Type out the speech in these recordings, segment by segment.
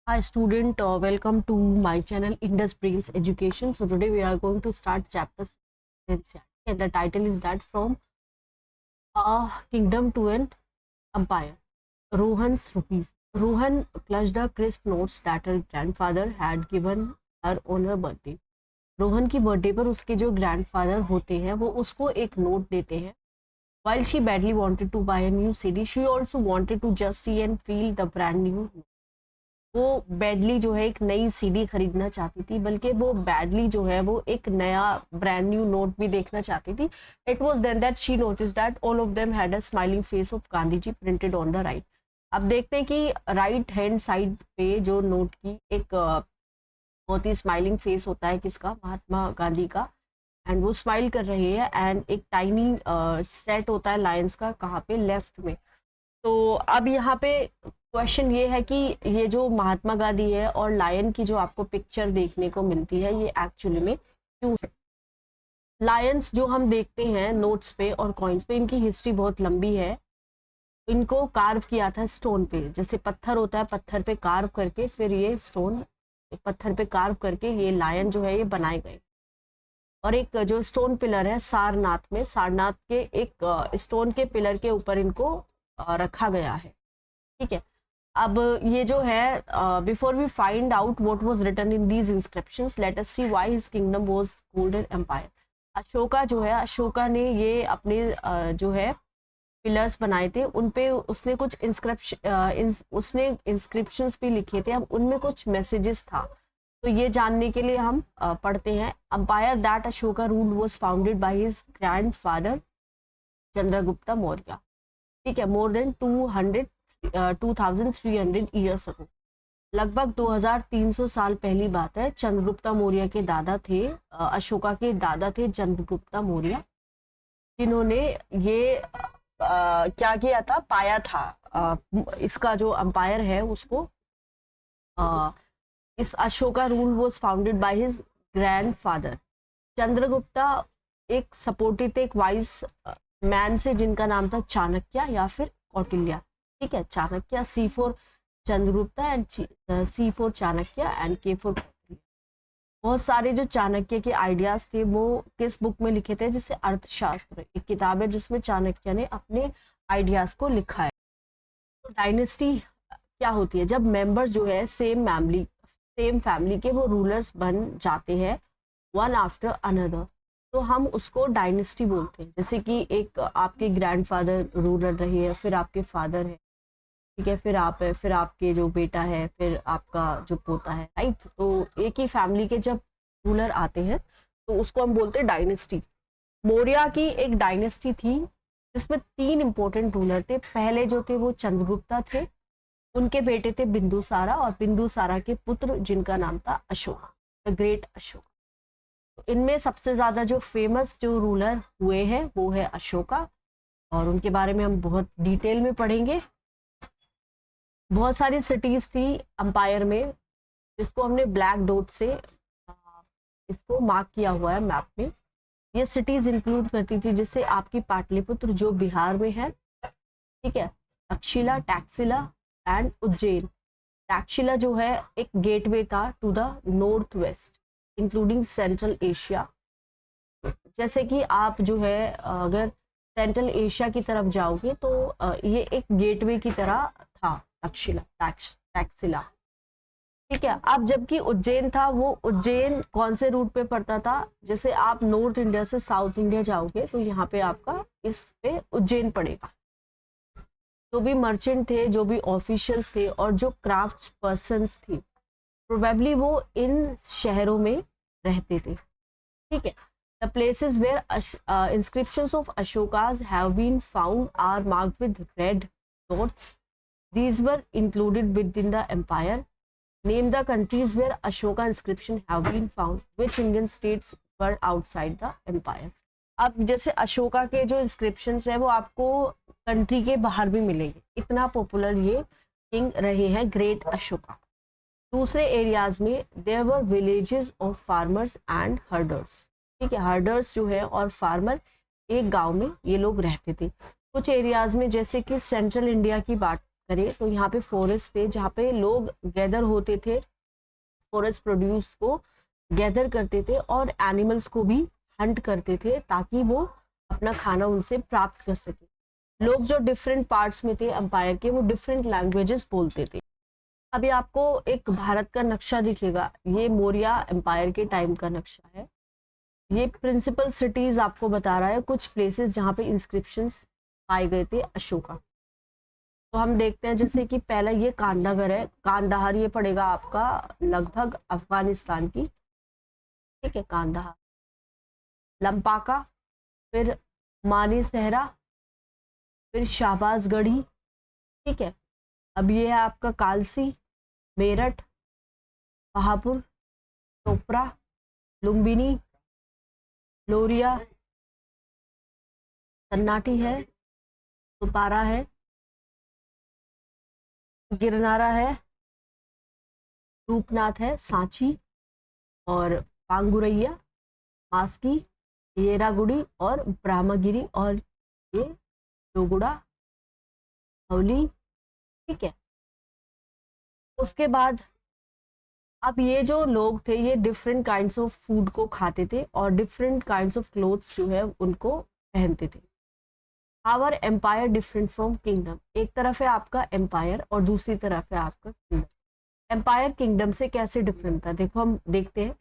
Hi student, welcome to my channel Indus Brains Education. So today we are going to start chapter 6 and the title is that from a kingdom to an empire. Rohan's rupees. Rohan clutched the crisp notes that her grandfather had given her on her birthday. Rohan की birthday पर उसके जो grandfather होते हैं वो उसको एक note देते हैं. While she badly wanted to buy a new CD, she also wanted to just see and feel the brand new. वो बैडली जो है एक नई सीडी खरीदना चाहती थी, बल्कि वो बैडली जो है वो एक नया ब्रांड न्यू नोट भी देखना चाहती थी. It was then that she notice that all of them had a smiling face of Gandhi ji printed on the right. अब देखते हैं कि राइट हैंड साइड पे जो नोट की एक बहुत ही स्माइलिंग फेस होता है किसका, महात्मा गांधी का, एंड वो स्माइल कर रही है. एंड एक टाइनी सेट होता है लायंस का, कहाँ पे, लेफ्ट में. तो अब यहाँ पे क्वेश्चन ये है कि ये जो महात्मा गांधी है और लायन की जो आपको पिक्चर देखने को मिलती है ये एक्चुअली में क्यों है. लायंस जो हम देखते हैं नोट्स पे और कॉइन्स पे, इनकी हिस्ट्री बहुत लंबी है. इनको कार्व किया था स्टोन पे, जैसे पत्थर होता है, पत्थर पे कार्व करके फिर ये स्टोन, पत्थर पे कार्व करके ये लायन जो है ये बनाए गए. और एक जो स्टोन पिलर है सारनाथ में, सारनाथ के एक स्टोन के पिलर के ऊपर इनको रखा गया है. ठीक है. अब ये जो है, before we find out what was written in these inscriptions, let us see why his kingdom was golden empire. Ashoka जो है, अशोका ने ये अपने जो है पिलर्स बनाए थे, उन पे उसने कुछ उसने इंस्क्रिप्शंस भी लिखे थे. अब उनमें कुछ मैसेजेस था, तो ये जानने के लिए हम पढ़ते हैं. Empire that Ashoka rule was founded by his grandfather Chandragupta Maurya. ठीक है. मोर देन 2300 ईयर्स अगो, लगभग 2300 साल पहली बात है. चंद्रगुप्ता मौर्य के दादा थे, अशोका के दादा थे चंद्रगुप्ता मौर्य, जिन्होंने ये क्या किया था, पाया था इसका जो अंपायर है उसको. इस Ashoka rule was founded by his grandfather. Chandragupta एक सपोर्टेड थे एक वाइस मैन से जिनका नाम था चाणक्य या फिर कौटिल्य. ठीक है. Chanakya, C for Chandragupta and C for Chanakya and K for Kautilya. बहुत सारे जो चाणक्य के आइडियाज थे वो किस बुक में लिखे थे, जिससे अर्थशास्त्र, एक किताब है जिसमें चाणक्य ने अपने आइडियाज को लिखा है. तो डायनेस्टी क्या होती है, जब मेंबर्स जो है सेम फैमिली के वो रूलर्स बन जाते हैं वन आफ्टर अनदर, तो हम उसको डायनेस्टी बोलते हैं. जैसे कि एक आपके ग्रैंडफादर रूलर रहे हैं, फिर आपके फादर है, ठीक है, फिर आप है, फिर आपके जो बेटा है, फिर आपका जो पोता है, राइट. तो एक ही फैमिली के जब रूलर आते हैं तो उसको हम बोलते हैं डायनेस्टी. मौर्य की एक डायनेस्टी थी जिसमें 3 इंपॉर्टेंट रूलर थे. पहले जो थे वो चंद्रगुप्ता थे, उनके बेटे थे बिंदुसारा, और बिंदुसारा के पुत्र जिनका नाम था अशोक, द ग्रेट अशोक. इनमें सबसे ज्यादा जो फेमस जो रूलर हुए हैं वो है अशोका, और उनके बारे में हम बहुत डिटेल में पढ़ेंगे. बहुत सारी सिटीज थी अंपायर में, जिसको हमने ब्लैक डॉट से इसको मार्क किया हुआ है मैप में. ये सिटीज इंक्लूड करती थी जैसे आपकी पाटलिपुत्र जो बिहार में है, ठीक है, तक्षशिला, टैक्सिला एंड उज्जैन. टैक्सिला जो है एक गेटवे था to the north west including central Asia. जैसे कि आप जो है अगर सेंट्रल एशिया की तरफ जाओगे तो ये एक गेटवे की तरह था टैक्सिला. ठीक है. अब जबकि उज्जैन था, वो उज्जैन कौन से रूट पे पड़ता था, जैसे आप नॉर्थ इंडिया से साउथ इंडिया जाओगे तो यहाँ पे आपका इस पे उज्जैन पड़ेगा. जो भी मर्चेंट थे, जो भी ऑफिशियल्स थे और जो क्राफ्ट्स पर्सन्स थी, प्रोबेबली वो इन शहरों में रहते थे. ठीक है. The places where inscriptions of Ashokas have been found are marked with red dots. These were included within the empire. Name the countries where Ashoka inscription have been found. Which Indian states were outside the empire? अब जैसे अशोका के जो inscriptions है वो आपको country के बाहर भी मिलेंगे, इतना पॉपुलर ये किंग रहे हैं ग्रेट अशोका. दूसरे एरियाज में there were villages of farmers and herders. ठीक है. हर्डर्स जो है और फार्मर एक गांव में ये लोग रहते थे. कुछ एरियाज में जैसे कि सेंट्रल इंडिया की बात करें तो यहाँ पे फॉरेस्ट थे जहाँ पे लोग गैदर होते थे, फॉरेस्ट प्रोड्यूस को गैदर करते थे और एनिमल्स को भी हंट करते थे ताकि वो अपना खाना उनसे प्राप्त कर सके। लोग जो डिफरेंट पार्ट्स में थे एम्पायर के वो डिफरेंट लैंग्वेजेस बोलते थे। अभी आपको एक भारत का नक्शा दिखेगा, ये मौर्य एम्पायर के टाइम का नक्शा है। ये प्रिंसिपल सिटीज आपको बता रहा है, कुछ प्लेसेस जहाँ पे इंस्क्रिप्शंस पाए गए थे अशोका। तो हम देखते हैं जैसे कि पहला ये कांदागर है, कांदाहार ये पड़ेगा आपका लगभग अफगानिस्तान की, ठीक है, कांदाहार। लंपाका, फिर मानी सहरा, फिर शाहबाजगढ़ी, ठीक है। अब ये है आपका कालसी, मेरठ, बहापुर, चोपड़ा, लुम्बिनी, लोरिया, सन्नाटी है, सुपारा है, गिरनारा है, रूपनाथ है, सांची और पांगुरैया, मास्की, येरागुड़ी और ब्रह्मगिरी और ये जोगुड़ा, हौली, ठीक है। उसके बाद अब ये जो लोग थे ये डिफरेंट काइंड्स ऑफ फूड को खाते थे और डिफरेंट काइंड्स ऑफ क्लोथ्स जो है उनको पहनते थे। Our empire different from kingdom, एक तरफ है आपका एम्पायर और दूसरी तरफ है आपका किंगडम। एम्पायर किंगडम से कैसे डिफरेंट था, देखो हम देखते हैं।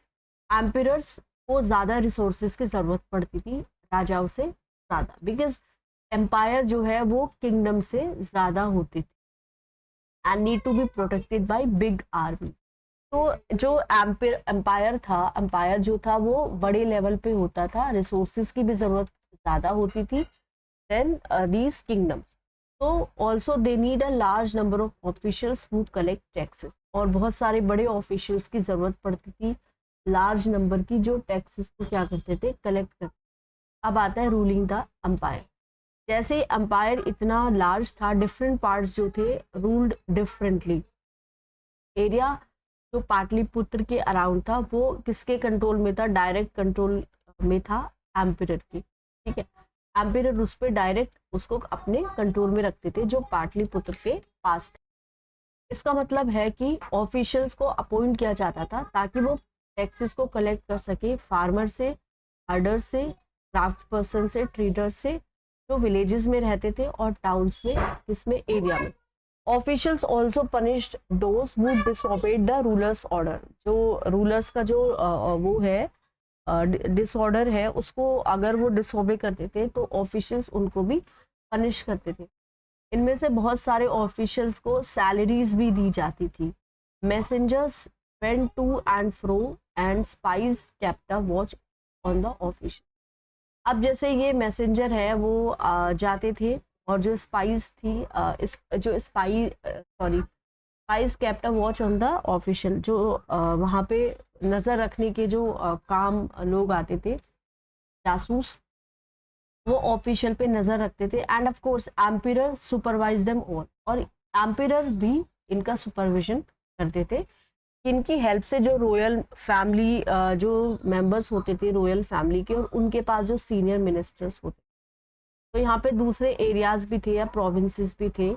एम्पायर्स को ज़्यादा रिसोर्सेज की ज़रूरत पड़ती थी राजाओं से ज़्यादा, बिकॉज एम्पायर जो है वो किंगडम से ज़्यादा होती थी and need to be protected by big army. तो जो एम्पायर था, एम्पायर जो था वो बड़े लेवल पे होता था, रिसोर्सेज की भी ज़रूरत ज़्यादा होती थी देन दीज किंगडम्स। तो also they need a large number of officials who collect taxes, और बहुत सारे बड़े ऑफिशियल्स की ज़रूरत पड़ती थी, लार्ज नंबर की, जो टैक्सेस को क्या करते थे, कलेक्ट करते। अब आता है रूलिंग द एम्पायर। जैसे एम्पायर इतना लार्ज था, डिफरेंट पार्ट्स जो थे रूल्ड डिफरेंटली। एरिया जो पाटलिपुत्र के अराउंड था वो किसके कंट्रोल में था, डायरेक्ट कंट्रोल में था एम्पायर की, ठीक है। एम्पायर उस पर डायरेक्ट उसको अपने कंट्रोल में रखते थे जो पाटलिपुत्र के पास थे। इसका मतलब है कि ऑफिशियल्स को अपॉइंट किया जाता था ताकि वो टैक्सेस को कलेक्ट कर सके फार्मर से, हर्डर से, क्राफ्ट पर्सन से, ट्रेडर से, जो विलेजेस में रहते थे और टाउन्स में, किसमें, एरिया में। Officials also punished those who disobeyed the rulers order, जो रूलर्स का जो वो है डिसऑर्डर है उसको अगर वो डिसओबे करते थे तो ऑफिशियल्स उनको भी पनिश करते थे। इनमें से बहुत सारे ऑफिशियल्स को सैलरीज भी दी जाती थी। Messengers went to and fro and spies kept a watch on the official. अब जैसे ये मैसेंजर है वो जाते थे और जो स्पाइस थी spice kept a watch on the official, जो वहाँ पे नज़र रखने के जो काम लोग आते थे, जासूस, वो ऑफिशियल पे नज़र रखते थे। And of course empire supervise them all, और एम्पायर भी इनका सुपरविजन करते थे। इनकी हेल्प से जो रॉयल फैमिली जो मेंबर्स होते थे रॉयल फैमिली के, और उनके पास जो सीनियर मिनिस्टर्स होते, तो यहाँ पे दूसरे एरियाज भी थे या प्रोविंसेस भी थे।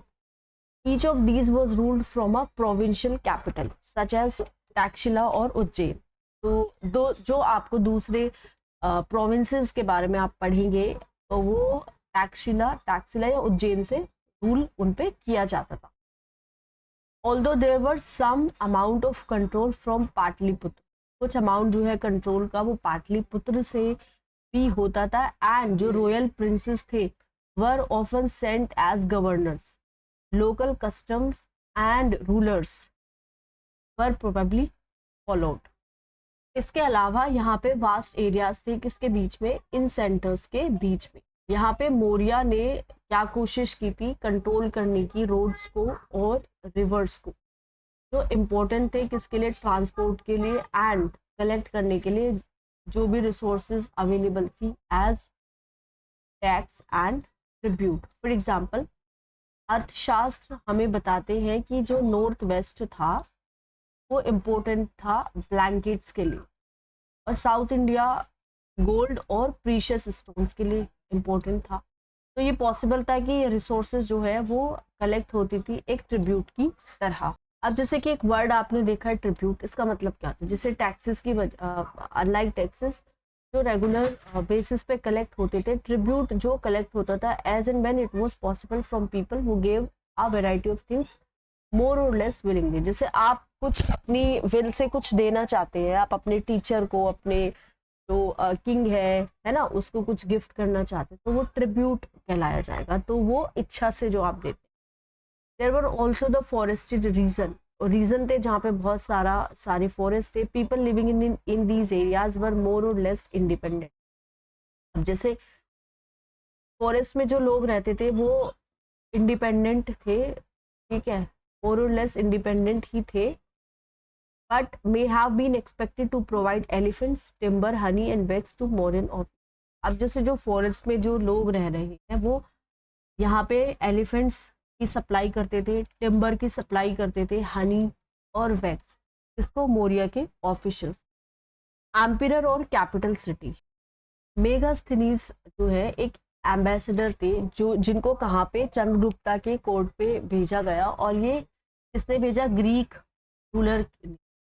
Each of these was ruled from a provincial capital such as Taxila और उज्जैन। तो दो जो आपको दूसरे प्रोविंसेस के बारे में आप पढ़ेंगे तो वो टैक्शिला या उज्जैन से रूल उन पे किया जाता था। Although there were some amount of control from Pataliputra, कुछ अमाउंट जो है कंट्रोल का वो पाटलिपुत्र से भी होता था। एंड जो रॉयल प्रिंसेस थे were often sent as governors, local customs and rulers were probably followed. इसके अलावा यहाँ पे वास्ट एरियाज थे, किसके बीच में, इन सेंटर्स के बीच में। यहाँ पे मौर्य ने क्या कोशिश की थी, कंट्रोल करने की रोड्स को और रिवर्स को, जो इम्पोर्टेंट थे किसके लिए, ट्रांसपोर्ट के लिए एंड कलेक्ट करने के लिए जो भी रिसोर्सेज अवेलेबल थी as tax and tribute. For example Arthashastra हमें बताते हैं कि जो नॉर्थ वेस्ट था वो इम्पोर्टेंट था ब्लैंकेट्स के लिए, और साउथ इंडिया गोल्ड और प्रीशियस स्टोन्स के लिए इम्पोर्टेंट था। तो ये पॉसिबल था कि रिसोर्सेज जो है वो कलेक्ट होती थी एक ट्रिब्यूट की तरह। अब जैसे कि एक वर्ड आपने देखा है ट्रिब्यूट, इसका मतलब क्या होता है? जैसे टैक्सेस की अनलाइक टैक्सेस जो रेगुलर बेसिस पे कलेक्ट होते थे, ट्रिब्यूट जो कलेक्ट होता था as and when it was possible from people who gave a variety of things more or less willingly. जैसे आप कुछ अपनी विल से कुछ देना चाहते हैं, आप अपने टीचर को, अपने जो किंग है ना, उसको कुछ गिफ्ट करना चाहते हैं, तो वो ट्रिब्यूट कहलाया जाएगा। तो वो इच्छा से जो आप देते हैं। There were also the forested region, region थे जहाँ पे बहुत सारे फॉरेस्ट थे। People living in these areas were more or less independent. अब जैसे फॉरेस्ट में जो लोग रहते थे वो इंडिपेंडेंट थे, ठीक है, मोर और लेस इंडिपेंडेंट ही थे, but may have been expected to provide elephants, timber, honey and beds to modern of। अब जैसे जो फॉरेस्ट में जो लोग रह रहे हैं वो यहाँ पे एलिफेंट्स की सप्लाई करते थे, टिम्बर की सप्लाई करते थे, हनी और वेक्स, इसको मौर्य के ऑफिशियल्स। एम्पियर और कैपिटल सिटी, मेगास्थनीज जो है एक एम्बेसडर थे जो जिनको कहाँ पे चंद्रगुप्ता के कोर्ट पे भेजा गया, और ये किसने भेजा? ग्रीक रूलर,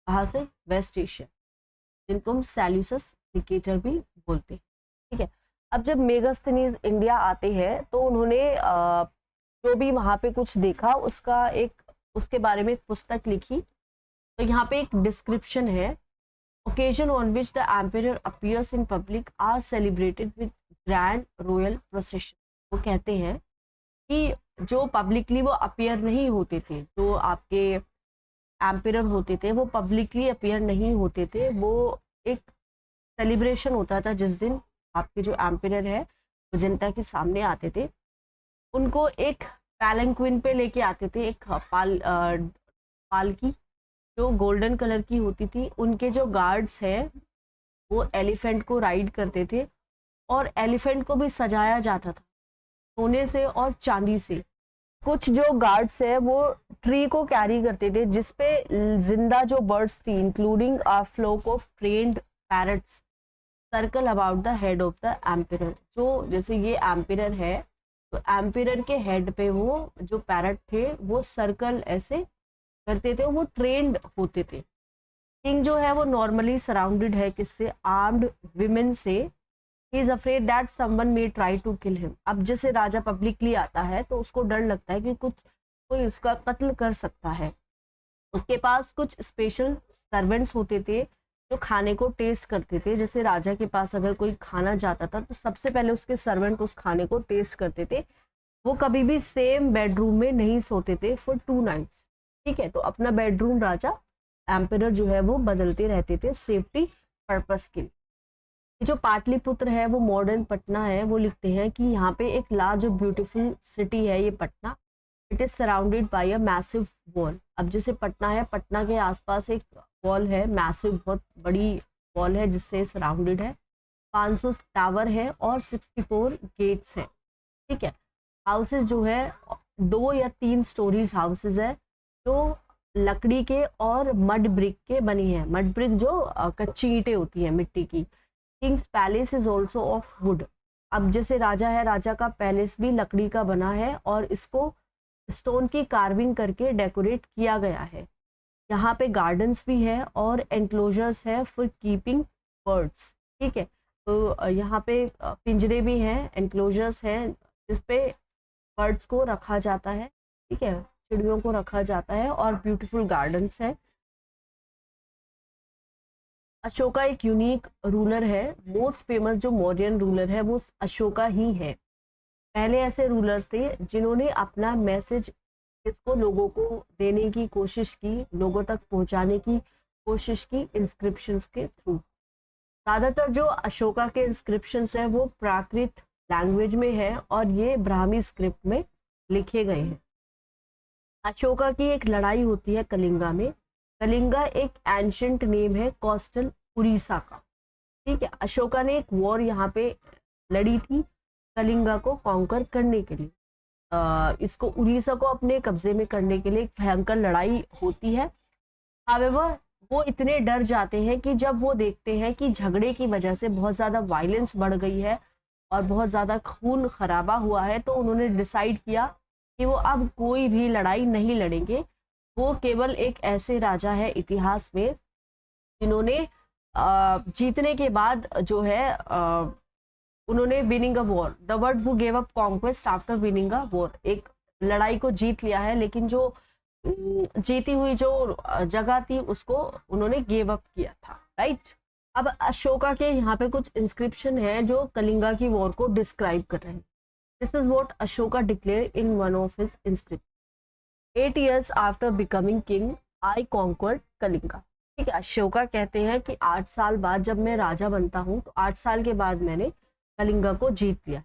कहाँ से? वेस्ट एशिया, जिनको हम सैल्यूसस निकेटर भी बोलते हैं, ठीक है। अब जब मेगास्थनीज इंडिया आते हैं तो उन्होंने जो भी वहाँ पे कुछ देखा उसके बारे में एक पुस्तक लिखी। तो यहाँ पे एक डिस्क्रिप्शन है, occasion on which the emperor appears in public are celebrated with grand royal procession। वो कहते हैं कि जो पब्लिकली वो अपीयर नहीं होते थे, जो आपके एम्पियर होते थे वो पब्लिकली अपीयर नहीं होते थे, वो एक सेलिब्रेशन होता था जिस दिन आपके जो एम्पियर है वो जनता के सामने आते थे। उनको एक पैलेंक्विन पे लेके आते थे, एक पालकी जो गोल्डन कलर की होती थी। उनके जो गार्ड्स है वो एलिफेंट को राइड करते थे, और एलिफेंट को भी सजाया जाता था सोने से और चांदी से। कुछ जो गार्ड्स है वो ट्री को कैरी करते थे जिसपे जिंदा जो बर्ड्स थी, including a flock of trained parrots, circle about the head of the emperor. जो जैसे ये एम्पियर है तो एम्पियर के हेड पे वो जो पैरट थे वो सर्कल ऐसे करते थे, वो ट्रेंड होते थे। किंग जो है वो नॉर्मली सराउंडेड है किससे? आर्म्ड विमेन से। He is afraid that someone may try to kill him. अब जैसे राजा पब्लिकली आता है तो उसको डर लगता है कि कोई उसका कत्ल कर सकता है। उसके पास कुछ स्पेशल सर्वेंट्स होते थे जो खाने को टेस्ट करते थे। जैसे राजा के पास अगर कोई खाना जाता था तो सबसे पहले उसके सर्वेंट उस खाने को टेस्ट करते थे। वो कभी भी सेम बेडरूम में नहीं सोते थे फॉर 2 नाइट्स, ठीक है। तो अपना बेडरूम राजा एम्पियर जो है वो बदलते रहते थे सेफ्टी पर्पस के लिए। जो पाटलिपुत्र है वो मॉडर्न पटना है, वो लिखते हैं कि यहाँ पे एक लार्ज और ब्यूटीफुल सिटी है ये Patna. It is surrounded by a massive wall. अब जैसे पटना है, पटना के आसपास एक वॉल है, मैसिव, बहुत बड़ी वॉल है जिससे सराउंडेड है। 500 टावर है और 64 गेट्स है, ठीक है। हाउसेस जो है 2 या 3 स्टोरीज हाउसेस है जो लकड़ी के और मड ब्रिक के बनी है। मड ब्रिक जो कच्ची ईंटें होती है मिट्टी की। Kings palace is also of would. अब जैसे राजा है, राजा का पैलेस भी लकड़ी का बना है और इसको स्टोन की कार्विंग करके डेकोरेट किया गया है। यहाँ पे गार्डन्स भी है और एंक्लोजर्स है फॉर कीपिंग बर्ड्स, ठीक है। तो यहाँ पे पिंजरे भी हैं, एंक्लोजर्स हैं जिसपे बर्ड्स को रखा जाता है, ठीक है, चिड़ियों को रखा जाता है, और ब्यूटीफुल गार्डन्स है। अशोका एक यूनिक रूलर है। मोस्ट फेमस जो मौर्यन रूलर है वो अशोका ही है। पहले ऐसे रूलर्स थे जिन्होंने अपना मैसेज इसको लोगों को देने की कोशिश की, लोगों तक पहुंचाने की कोशिश की इंस्क्रिप्शंस के थ्रू। ज़्यादातर जो अशोका के इंस्क्रिप्शंस हैं वो प्राकृत लैंग्वेज में है और ये ब्राह्मी स्क्रिप्ट में लिखे गए हैं। अशोका की एक लड़ाई होती है कलिंगा में। कलिंगा एक एंशिएंट नेम है कोस्टल उड़ीसा का, ठीक है। अशोका ने एक वॉर यहाँ पे लड़ी थी कलिंगा को कॉन्कर करने के लिए। इसको उड़ीसा को अपने कब्जे में करने के लिए एक भयंकर लड़ाई होती है। हावेवर वो इतने डर जाते हैं कि जब वो देखते हैं कि झगड़े की वजह से बहुत ज़्यादा वायलेंस बढ़ गई है और बहुत ज़्यादा खून खराबा हुआ है, तो उन्होंने डिसाइड किया कि वो अब कोई भी लड़ाई नहीं लड़ेंगे। वो केवल एक ऐसे राजा है इतिहास में जिन्होंने जीतने के बाद जो है उन्होंने winning a war, the word वो gave up conquest after winning a war, एक लड़ाई को जीत लिया है लेकिन जो जीती हुई जो जगह थी उसको उन्होंने गिव अप किया था, राइट। अब अशोका के यहाँ पे कुछ इंस्क्रिप्शन है जो कलिंगा की वॉर को डिस्क्राइब कर रहे हैं। This is what Ashoka declare in one of his inscription. 8 years after becoming king I conquered Kalinga. ठीक है, अशोका कहते हैं कि 8 साल बाद जब मैं राजा बनता हूँ तो 8 साल के बाद मैंने कलिंगा को जीत लिया।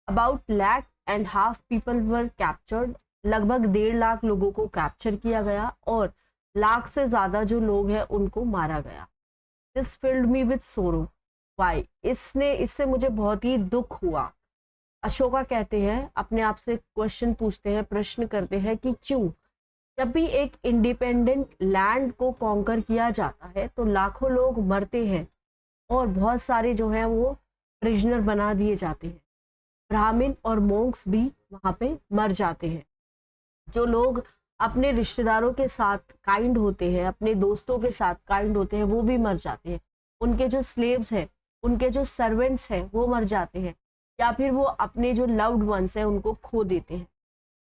About lakh and half people were captured, लगभग 1.5 लाख लोगों को कैप्चर किया गया और लाख से ज्यादा जो लोग हैं उनको मारा गया। दिस फिल्ड मी विद सोरो, वाई, इससे मुझे बहुत ही दुख हुआ। अशोका कहते हैं, अपने आप से क्वेश्चन पूछते हैं, प्रश्न करते हैं कि क्यों। जब भी एक इंडिपेंडेंट लैंड को कॉन्कर किया जाता है तो लाखों लोग मरते हैं और बहुत सारे जो हैं वो प्रिजनर बना दिए जाते हैं। ब्राह्मण और मोंक्स भी वहां पे मर जाते हैं। जो लोग अपने रिश्तेदारों के साथ काइंड होते हैं, अपने दोस्तों के साथ काइंड होते हैं, वो भी मर जाते हैं। उनके जो स्लेव्स हैं, उनके जो सर्वेंट्स हैं वो मर जाते हैं, या फिर वो अपने जो लव्ड वंस हैं उनको खो देते हैं।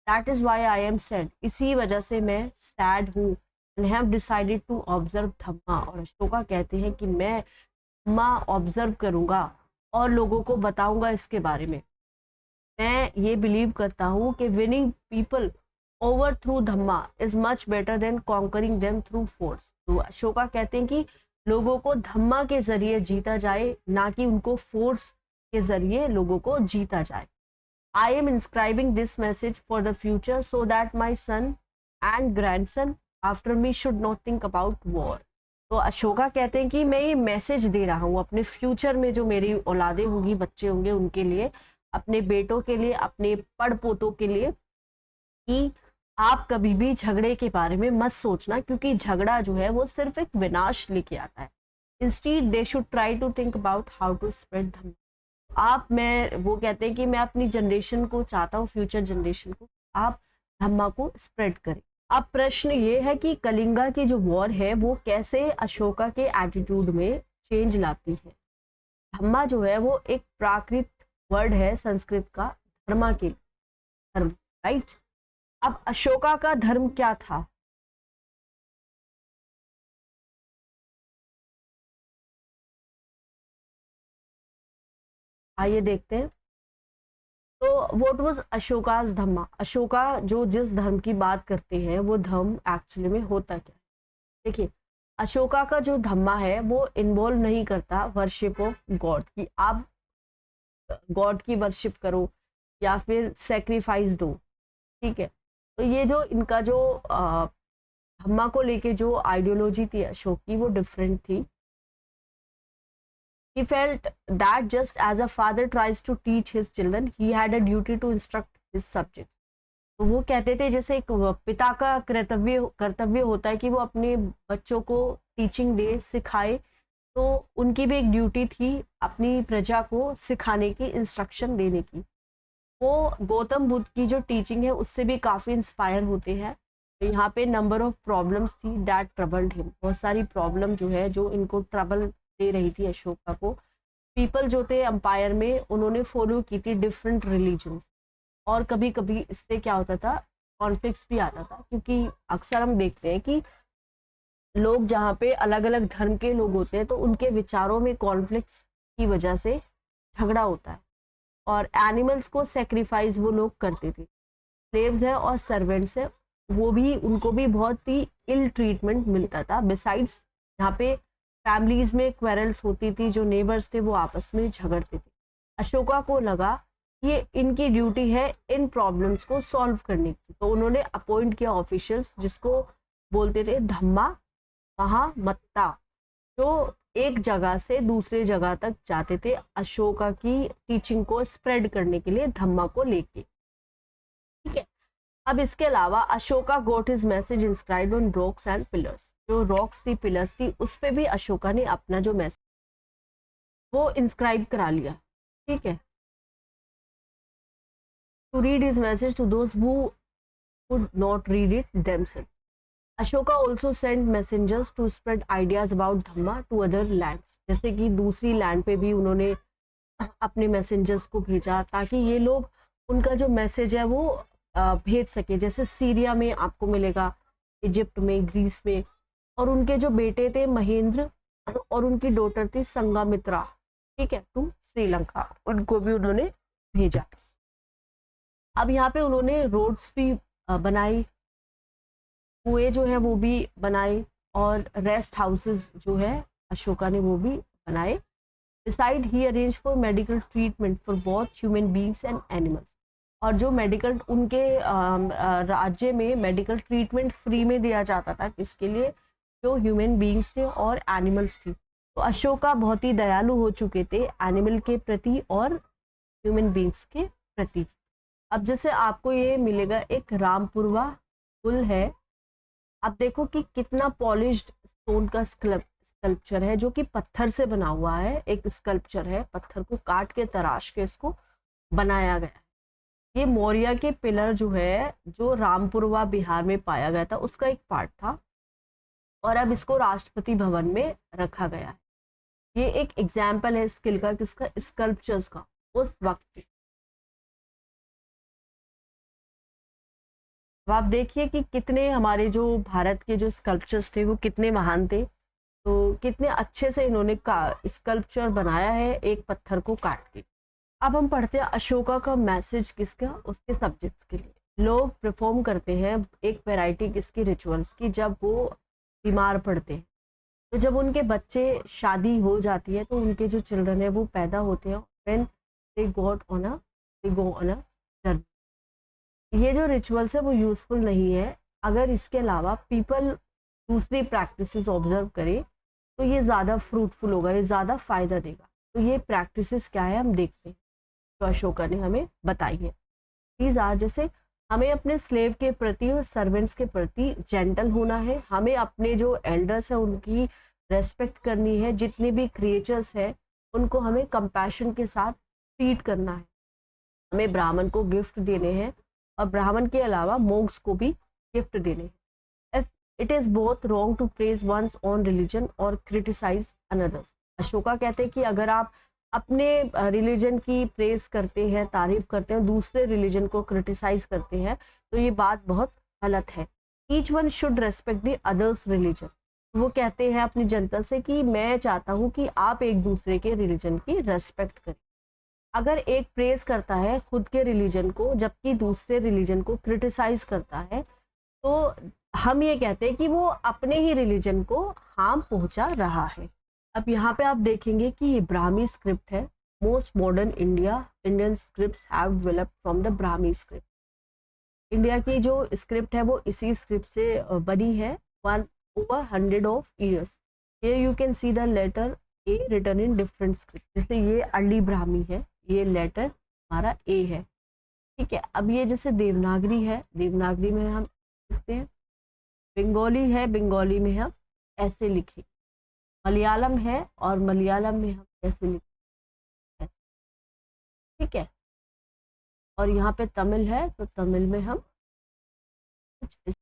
That is why I am sad, इसी वजह से मैं सैड हूँ। And have decided to observe dhamma, और अशोका कहते हैं कि मैं धम्मा ऑब्जर्व करूंगा और लोगों को बताऊंगा इसके बारे में। मैं ये बिलीव करता हूँ कि winning people over through Dhamma is much better than conquering them through force. तो अशोका कहते हैं कि लोगों को धम्मा के जरिए जीता जाए, ना कि उनको फोर्स के जरिए लोगों को जीता जाए। I am inscribing this message for the future so that my son and grandson after me should not think about war. तो अशोका कहते हैं कि मैं ये मैसेज दे रहा हूँ अपने फ्यूचर में, जो मेरी औलादे होंगी, बच्चे होंगे, उनके लिए, अपने बेटों के लिए, अपने पड़ पोतों के लिए, कि आप कभी भी झगड़े के बारे में मत सोचना, क्योंकि झगड़ा जो है वो सिर्फ एक विनाश लेके आता है। Instead they should try to think about how to spread dhamma. वो कहते हैं कि मैं अपनी जनरेशन को चाहता हूँ, फ्यूचर जनरेशन को, आप धम्मा को स्प्रेड करें। अब प्रश्न ये है कि कलिंगा की जो वॉर है वो कैसे अशोका के एटीट्यूड में चेंज लाती है। धम्मा जो है वो एक प्राकृत वर्ड है संस्कृत का धर्मा के लिए, धर्म, राइट। अब अशोका का धर्म क्या था? आइए देखते हैं। तो व्हाट वाज अशोकास धम्मा, अशोका जो जिस धर्म की बात करते हैं वो धर्म एक्चुअली में होता क्या है। देखिए, अशोका का जो धम्मा है वो इन्वॉल्व नहीं करता वर्शिप ऑफ गॉड, कि आप गॉड की वर्शिप करो या फिर सेक्रीफाइस दो, ठीक है। तो ये जो इनका जो धम्मा को लेके जो आइडियोलॉजी थी अशोक की, वो डिफरेंट थी। He felt that just as a father tries to teach his children, he had a duty to instruct his subjects. तो वो कहते थे जैसे एक पिता का कर्तव्य होता है कि वो अपने बच्चों को टीचिंग दे, सिखाए, तो उनकी भी एक ड्यूटी थी अपनी प्रजा को सिखाने की, इंस्ट्रक्शन देने की। वो गौतम बुद्ध की जो टीचिंग है उससे भी काफ़ी इंस्पायर होते हैं। तो यहाँ पे नंबर ऑफ प्रॉब्लम्स थी दैट ट्रबल्ड हिम, बहुत सारी प्रॉब्लम जो है जो इनको ट्रबल दे रही थी अशोका को। पीपल जो थे एम्पायर में, उन्होंने फॉलो की थी डिफरेंट रिलीजन्स, और कभी कभी इससे क्या होता था, कॉन्फ्लिक्ट्स भी आता था, क्योंकि अक्सर हम देखते हैं कि लोग जहाँ पे अलग अलग धर्म के लोग होते हैं तो उनके विचारों में कॉन्फ्लिक्ट्स की वजह से झगड़ा होता है। और एनिमल्स को सेक्रीफाइस वो लोग करते थे, स्लेव्स है और सर्वेंट्स है, वो भी, उनको भी बहुत ही इल ट्रीटमेंट मिलता था। बिसाइड्स यहाँ पे फैमिलीज में क्वेरल्स होती थी, जो नेबर्स थे वो आपस में झगड़ते थे। अशोका को लगा ये इनकी ड्यूटी है इन प्रॉब्लम्स को सॉल्व करने की, तो उन्होंने अपॉइंट किया ऑफिशियल्स, जिसको बोलते थे धम्मा महामत्ता, जो एक जगह से दूसरे जगह तक जाते थे अशोका की टीचिंग को स्प्रेड करने के लिए, धम्मा को लेके, ठीक है। अब इसके अलावा Ashoka got his message inscribed on rocks and pillars, जो रॉक्स थी, पिलर्स थी, उस पे भी अशोका ने अपना जो मैसेज वो इंस्क्राइब करा लिया, ठीक है। to read his message to those who could not read it themselves. Ashoka also sent messengers to spread ideas about Dhamma to other lands. जैसे कि दूसरी लैंड पे भी उन्होंने अपने मैसेंजर्स को भेजा ताकि ये लोग उनका जो मैसेज है वो भेज सके। जैसे सीरिया में आपको मिलेगा, इजिप्ट में, ग्रीस में, और उनके जो बेटे थे महेंद्र और उनकी डॉटर थी संघमित्रा, ठीक है, टू श्रीलंका, उनको भी उन्होंने भेजा। अब यहाँ पे उन्होंने रोड्स भी बनाई, कुएं जो है वो भी बनाए, और रेस्ट हाउसेस जो है अशोका ने वो भी बनाए। Beside, he arranged for medical treatment for both human beings and animals. और जो मेडिकल उनके राज्य में मेडिकल ट्रीटमेंट फ्री में दिया जाता था, किसके लिए? जो ह्यूमन बींग्स थे और एनिमल्स थी। तो अशोका बहुत ही दयालु हो चुके थे एनिमल के प्रति और ह्यूमन बींग्स के प्रति। अब जैसे आपको ये मिलेगा एक रामपुरवा पुल है, आप देखो कि कितना पॉलिश्ड स्टोन का स्कल्पचर है जो कि पत्थर से बना हुआ है। एक स्कल्पचर है, पत्थर को काट के तराश के इसको बनाया गया है। ये मौर्य के पिलर जो है, जो रामपुरवा बिहार में पाया गया था, उसका एक पार्ट था, और अब इसको राष्ट्रपति भवन में रखा गया है। ये एक एग्जाम्पल है स्किल का, किसका? स्कल्पचर्स का उस वक्त। अब आप देखिए कि कितने हमारे जो भारत के जो स्कल्पचर्स थे वो कितने महान थे। तो कितने अच्छे से इन्होंने स्कल्पचर बनाया है एक पत्थर को काट के। अब हम पढ़ते हैं अशोका का मैसेज किसका? उसके सब्जेक्ट्स के लिए। लोग परफॉर्म करते हैं एक वैरायटी किसकी? रिचुअल्स की, जब वो बीमार पड़ते हैं। तो जब उनके बच्चे, शादी हो जाती है तो उनके जो चिल्ड्रन है वो पैदा होते हैं, when they go on a journey. ये जो रिचुअल्स है वो यूजफुल नहीं है। अगर इसके अलावा पीपल दूसरी प्रैक्टिसेस ऑब्जर्व करें तो ये ज़्यादा फ्रूटफुल होगा, ये ज़्यादा फायदा देगा। तो ये प्रैक्टिसेस क्या है हम देखते हैं जो अशोका ने हमें बताई है। दीज आर, जैसे हमें अपने स्लेव के प्रति और सर्वेंट्स के प्रति जेंटल होना है, हमें अपने जो एल्डर्स हैं उनकी रेस्पेक्ट करनी है, जितने भी क्रिएचर्स हैं उनको हमें कंपैशन के साथ ट्रीट करना है, हमें ब्राह्मण को गिफ्ट देने हैं और ब्राह्मण के अलावा मोक्स को भी गिफ्ट देने हैं। It is both wrong to praise one's own religion और क्रिटिसाइज अनदर्स। अशोका कहते हैं कि अगर आप अपने रिलीजन की प्रेज करते हैं, तारीफ करते हैं, दूसरे रिलीजन को क्रिटिसाइज करते हैं, तो ये बात बहुत गलत है। Each one should respect the others religion. वो कहते हैं अपनी जनता से कि मैं चाहता हूँ कि आप एक दूसरे के रिलीजन की रेस्पेक्ट करें। अगर एक प्रेज करता है खुद के रिलीजन को जबकि दूसरे रिलीजन को क्रिटिसाइज करता है, तो हम ये कहते हैं कि वो अपने ही रिलीजन को हार्म पहुंचा रहा है। अब यहाँ पे आप देखेंगे कि ये ब्राह्मी स्क्रिप्ट है। Most modern Indian scripts have developed from the Brahmi script. India की जो स्क्रिप्ट है वो इसी स्क्रिप्ट से बनी है, over 100 of years. Here you can see the letter A written in different script. जैसे ये अर्ली ब्राह्मी है, ये लेटर हमारा A है, ठीक है। अब ये जैसे देवनागरी है, देवनागरी में हम लिखते हैं, बंगाली है, बंगाली में हम ऐसे लिखें, मलयालम है और मलयालम में हम ऐसे लिखें, ठीक है। और यहाँ पे तमिल है तो तमिल में हम कुछ